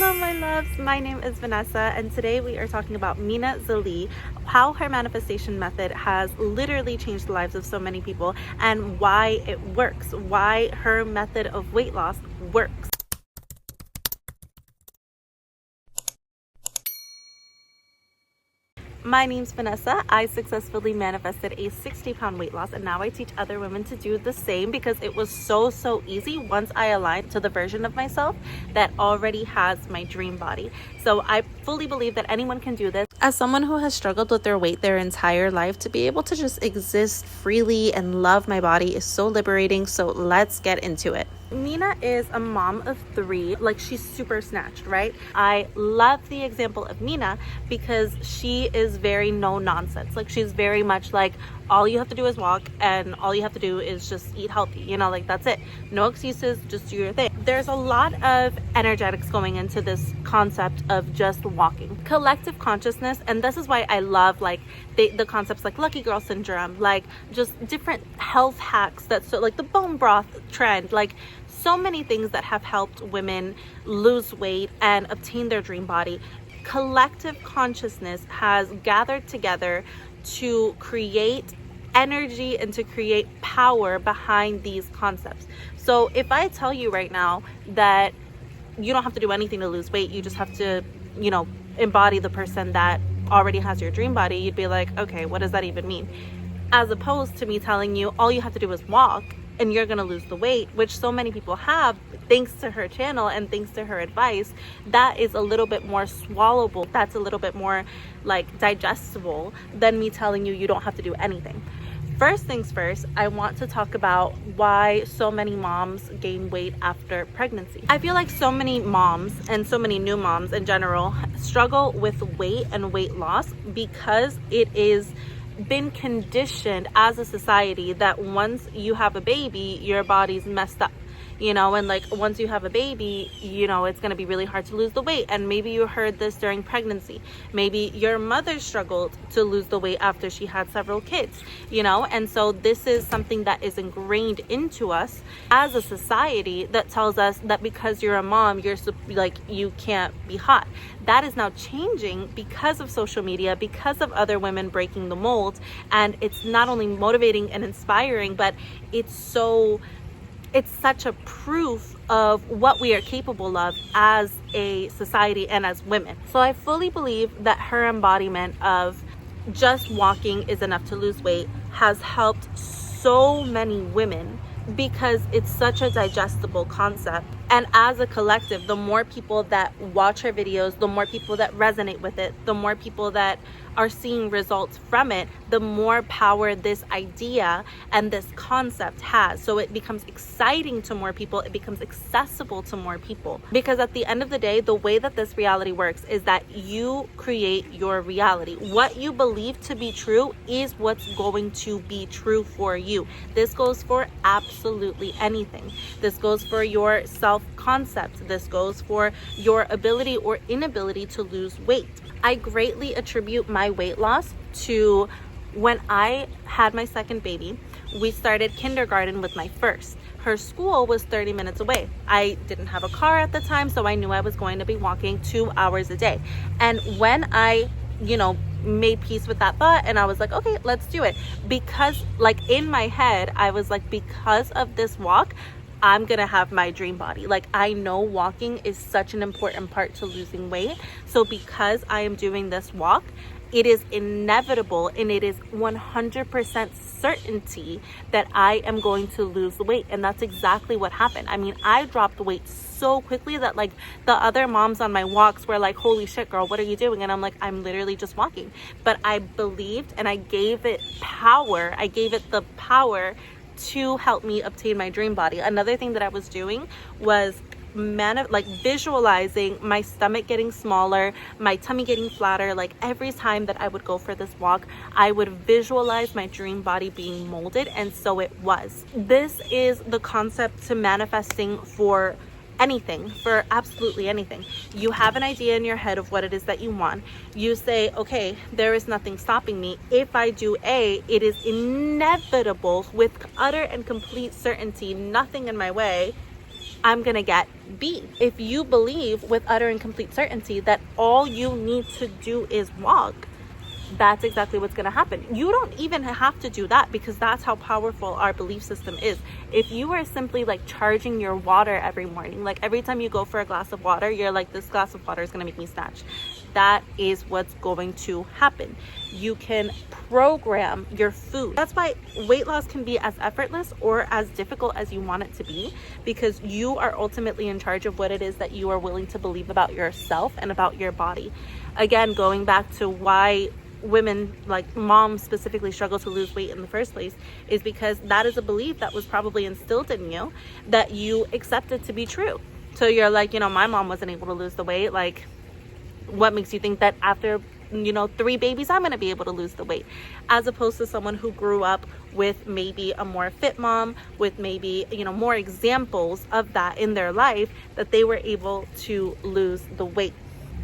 Hello my loves, my name is Vanessa and today we are talking about Mina Zalie, how her manifestation method has literally changed the lives of so many people and why it works, why her method of weight loss works. My name's Vanessa. I successfully manifested a 60-pound weight loss and now I teach other women to do the same because it was so easy once I aligned to the version of myself that already has my dream body. So I fully believe that anyone can do this. As someone who has struggled with their weight their entire life, to be able to just exist freely and love my body is so liberating. So let's get into it. Mina is a mom of 3, like she's super snatched, right? I love the example of Mina because she is very no nonsense. Like she's very much like, all you have to do is walk and all you have to do is just eat healthy, you know, like that's it. No excuses, just do your thing. There's a lot of energetics going into this concept of just walking. Collective consciousness, and this is why I love like the concepts like lucky girl syndrome, like just different health hacks that, so like the bone broth trend, like so many things that have helped women lose weight and obtain their dream body. Collective consciousness has gathered together to create energy and to create power behind these concepts. So if I tell you right now that you don't have to do anything to lose weight, you just have to, you know, embody the person that already has your dream body, you'd be like, okay, what does that even mean? As opposed to me telling you all you have to do is walk and you're gonna lose the weight, which so many people have thanks to her channel and thanks to her advice. That is a little bit more swallowable. That's a little bit more like digestible than me telling you you don't have to do anything. First things first, I want to talk about why so many moms gain weight after pregnancy. I feel like so many moms and so many new moms in general struggle with weight and weight loss because it is been conditioned as a society that once you have a baby, your body's messed up, you know, and like once you have a baby, you know, it's going to be really hard to lose the weight. And maybe you heard this during pregnancy. Maybe your mother struggled to lose the weight after she had several kids, you know, and so this is something that is ingrained into us as a society that tells us that because you're a mom, you're like, you can't be hot. That is now changing because of social media, because of other women breaking the mold. And it's not only motivating and inspiring, but it's such a proof of what we are capable of as a society and as women. So I fully believe that her embodiment of just walking is enough to lose weight has helped so many women because it's such a digestible concept. And as a collective, the more people that watch her videos, the more people that resonate with it, the more people that are seeing results from it, the more power this idea and this concept has. So it becomes exciting to more people, it becomes accessible to more people. Because at the end of the day, the way that this reality works is that you create your reality. What you believe to be true is what's going to be true for you. This goes for absolutely anything. This goes for your self-concept. This goes for your ability or inability to lose weight. I greatly attribute my weight loss to when I had my second baby. We started kindergarten with my first. Her school was 30 minutes away. I didn't have a car at the time, so I knew I was going to be walking 2 hours a day. And when I, you know, made peace with that thought and I was like, okay, let's do it. Because like in my head, I was like, because of this walk, I'm gonna have my dream body. Like I know walking is such an important part to losing weight. So because I am doing this walk, it is inevitable and it is 100% certainty that I am going to lose the weight. And that's exactly what happened. I mean, I dropped weight so quickly that like the other moms on my walks were like, holy shit girl, what are you doing? And I'm like, I'm literally just walking. But I believed and I gave it power. I gave it the power to help me obtain my dream body. Another thing that I was doing was visualizing my stomach getting smaller, my tummy getting flatter. Like every time that I would go for this walk, I would visualize my dream body being molded, and so it was. This is the concept to manifesting for anything, for absolutely anything. You have an idea in your head of what it is that you want. You say, okay, there is nothing stopping me. If I do A, it is inevitable with utter and complete certainty, nothing in my way, I'm gonna get B. If you believe with utter and complete certainty that all you need to do is walk, that's exactly what's going to happen. You don't even have to do that, because that's how powerful our belief system is. If you are simply like charging your water every morning, like every time you go for a glass of water, you're like, this glass of water is going to make me snatch. That is what's going to happen. You can program your food. That's why weight loss can be as effortless or as difficult as you want it to be, because you are ultimately in charge of what it is that you are willing to believe about yourself and about your body. Again, going back to why women, like moms specifically, struggle to lose weight in the first place, is because that is a belief that was probably instilled in you that you accepted to be true. So you're like, my mom wasn't able to lose the weight. Like, what makes you think that after 3 babies I'm going to be able to lose the weight? As opposed to someone who grew up with maybe a more fit mom, with maybe more examples of that in their life, that they were able to lose the weight.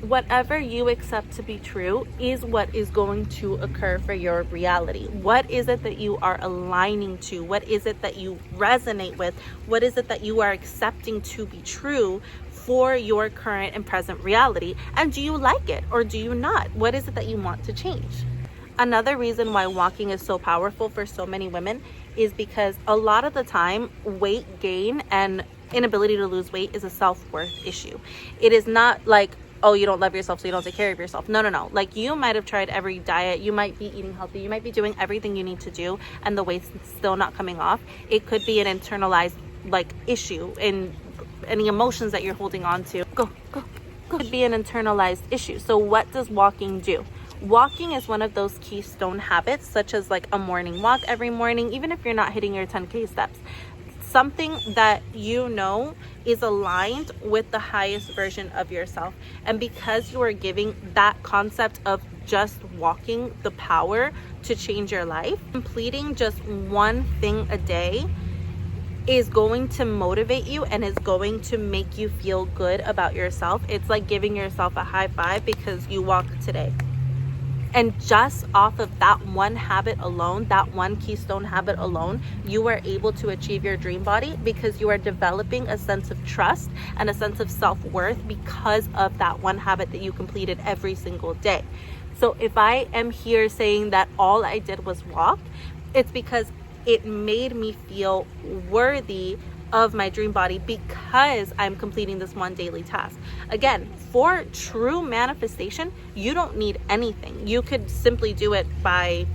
Whatever you accept to be true is what is going to occur for your reality. What is it that you are aligning to? What is it that you resonate with? What is it that you are accepting to be true for your current and present reality? And do you like it or do you not? What is it that you want to change? Another reason why walking is so powerful for so many women is because a lot of the time, weight gain and inability to lose weight is a self-worth issue. It is not like, oh, you don't love yourself, so you don't take care of yourself. No. Like, you might have tried every diet, you might be eating healthy, you might be doing everything you need to do, and the weight's still not coming off. It could be an internalized issue in any emotions that you're holding on to. Go. Could be an internalized issue. So what does walking do? Walking is one of those keystone habits, such as like a morning walk every morning, even if you're not hitting your 10K steps. Something that is aligned with the highest version of yourself. And because you are giving that concept of just walking the power to change your life, completing just one thing a day is going to motivate you and is going to make you feel good about yourself. It's like giving yourself a high five because you walked today. And just off of that one habit alone, that one keystone habit alone, you are able to achieve your dream body, because you are developing a sense of trust and a sense of self-worth because of that one habit that you completed every single day. So if I am here saying that all I did was walk, it's because it made me feel worthy of my dream body because I'm completing this one daily task. Again, for true manifestation, you don't need anything. You could simply do it by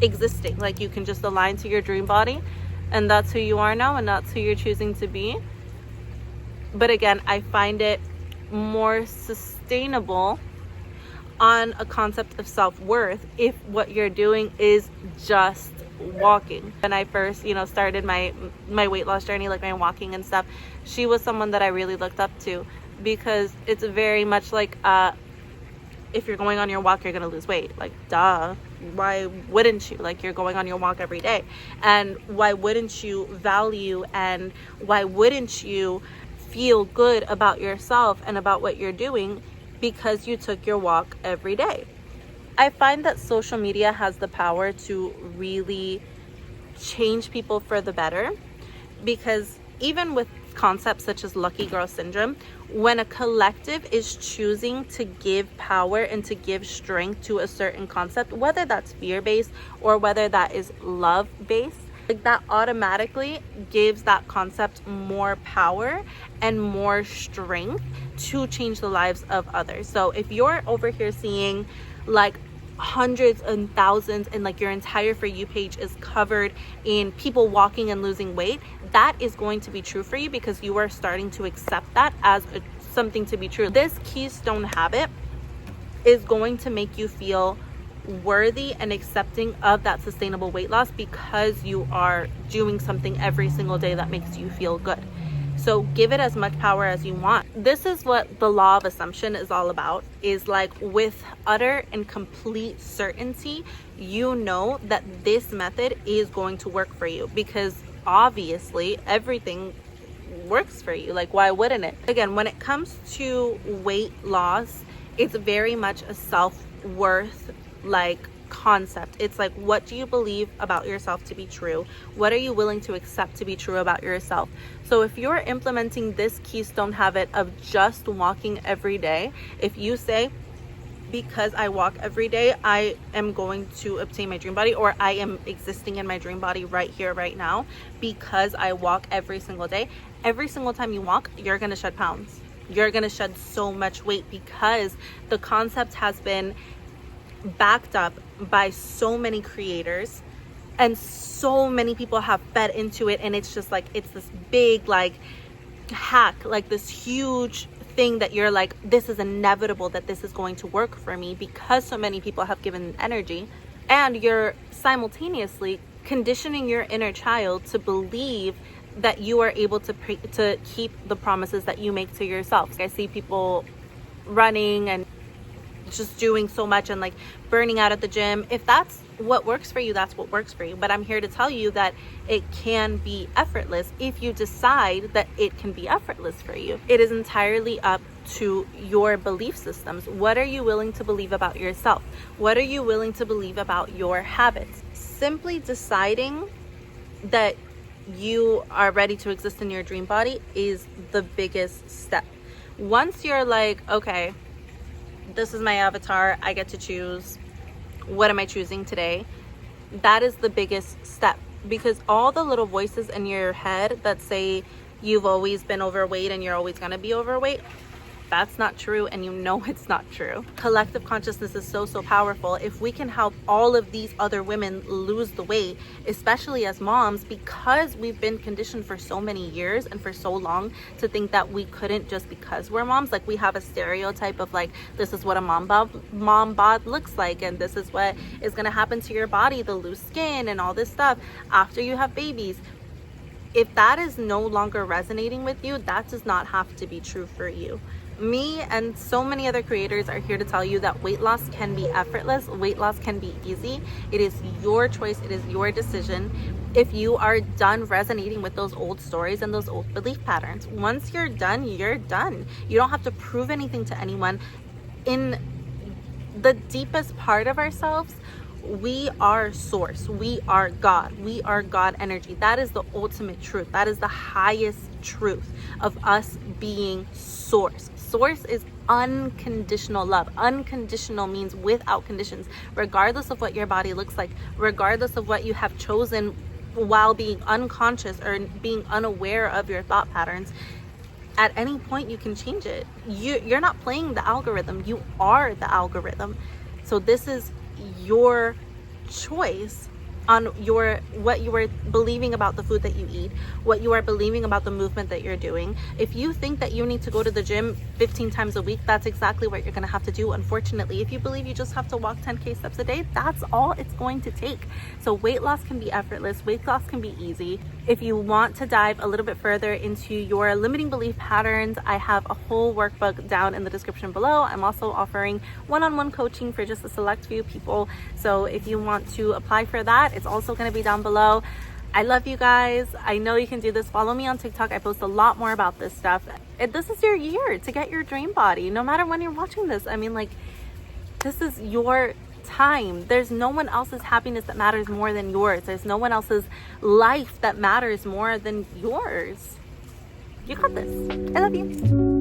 existing. Like, you can just align to your dream body, and that's who you are now, and that's who you're choosing to be. But again, I find it more sustainable on a concept of self-worth if what you're doing is just walking. When I first started my weight loss journey, like my walking and stuff, she was someone that I really looked up to, because it's very much like if you're going on your walk, you're gonna lose weight. Like, duh, why wouldn't you? Like, you're going on your walk every day, and why wouldn't you value and why wouldn't you feel good about yourself and about what you're doing because you took your walk every day? I find that social media has the power to really change people for the better, because even with concepts such as lucky girl syndrome, when a collective is choosing to give power and to give strength to a certain concept, whether that's fear-based or whether that is love-based, like, that automatically gives that concept more power and more strength to change the lives of others. So if you're over here seeing like hundreds and thousands and like your entire For You page is covered in people walking and losing weight, that is going to be true for you because you are starting to accept that as something to be true. This keystone habit is going to make you feel worthy and accepting of that sustainable weight loss because you are doing something every single day that makes you feel good. So give it as much power as you want. This is what the law of assumption is all about, is like with utter and complete certainty, you know that this method is going to work for you because obviously everything works for you. Like, why wouldn't it? Again, when it comes to weight loss, it's very much a self-worth concept. It's like, what do you believe about yourself to be true? What are you willing to accept to be true about yourself? So if you're implementing this keystone habit of just walking every day, if you say, because I walk every day, I am going to obtain my dream body, or I am existing in my dream body right here, right now, because I walk every single day. Every single time you walk, you're going to shed pounds. You're going to shed so much weight, because the concept has been backed up by so many creators, and so many people have fed into it. And it's just like, it's this big like hack, like this huge thing that you're like, this is inevitable that this is going to work for me, because so many people have given energy. And you're simultaneously conditioning your inner child to believe that you are able to keep the promises that you make to yourself. I see people running and just doing so much and like burning out at the gym. If that's what works for you, that's what works for you. But I'm here to tell you that it can be effortless if you decide that it can be effortless for you. It is entirely up to your belief systems. What are you willing to believe about yourself? What are you willing to believe about your habits? Simply deciding that you are ready to exist in your dream body is the biggest step. Once you're like, okay, this is my avatar, I get to choose, what am I choosing today? That is the biggest step, because all the little voices in your head that say you've always been overweight and you're always going to be overweight, that's not true, and you know it's not true. Collective consciousness is so powerful. If we can help all of these other women lose the weight, especially as moms, because we've been conditioned for so many years and for so long to think that we couldn't just because we're moms. Like, we have a stereotype of like, this is what a mom bod looks like, and this is what is going to happen to your body, the loose skin and all this stuff after you have babies. If that is no longer resonating with you, that does not have to be true for you. Me and so many other creators are here to tell you that weight loss can be effortless. Weight loss can be easy. It is your choice. It is your decision. If you are done resonating with those old stories and those old belief patterns, once you're done, you're done. You don't have to prove anything to anyone. In the deepest part of ourselves, we are source. We are God. We are God energy. That is the ultimate truth. That is the highest truth of us being source. Source is unconditional love. Unconditional means without conditions, regardless of what your body looks like, regardless of what you have chosen while being unconscious or being unaware of your thought patterns. At any point you can change it. You're not playing the algorithm. You are the algorithm. So this is your choice on what you are believing about the food that you eat, what you are believing about the movement that you're doing. If you think that you need to go to the gym 15 times a week, that's exactly what you're going to have to do, unfortunately. If you believe you just have to walk 10K steps a day, that's all it's going to take. So weight loss can be effortless. Weight loss can be easy. If you want to dive a little bit further into your limiting belief patterns, I have a whole workbook down in the description below. I'm also offering one-on-one coaching for just a select few people. So if you want to apply for that, it's also going to be down below. I love you guys. I know you can do this. Follow me on TikTok. I post a lot more about this stuff. This is your year to get your dream body, no matter when you're watching this. I mean, like, this is your time. There's no one else's happiness that matters more than yours. There's no one else's life that matters more than yours. You got this. I love you.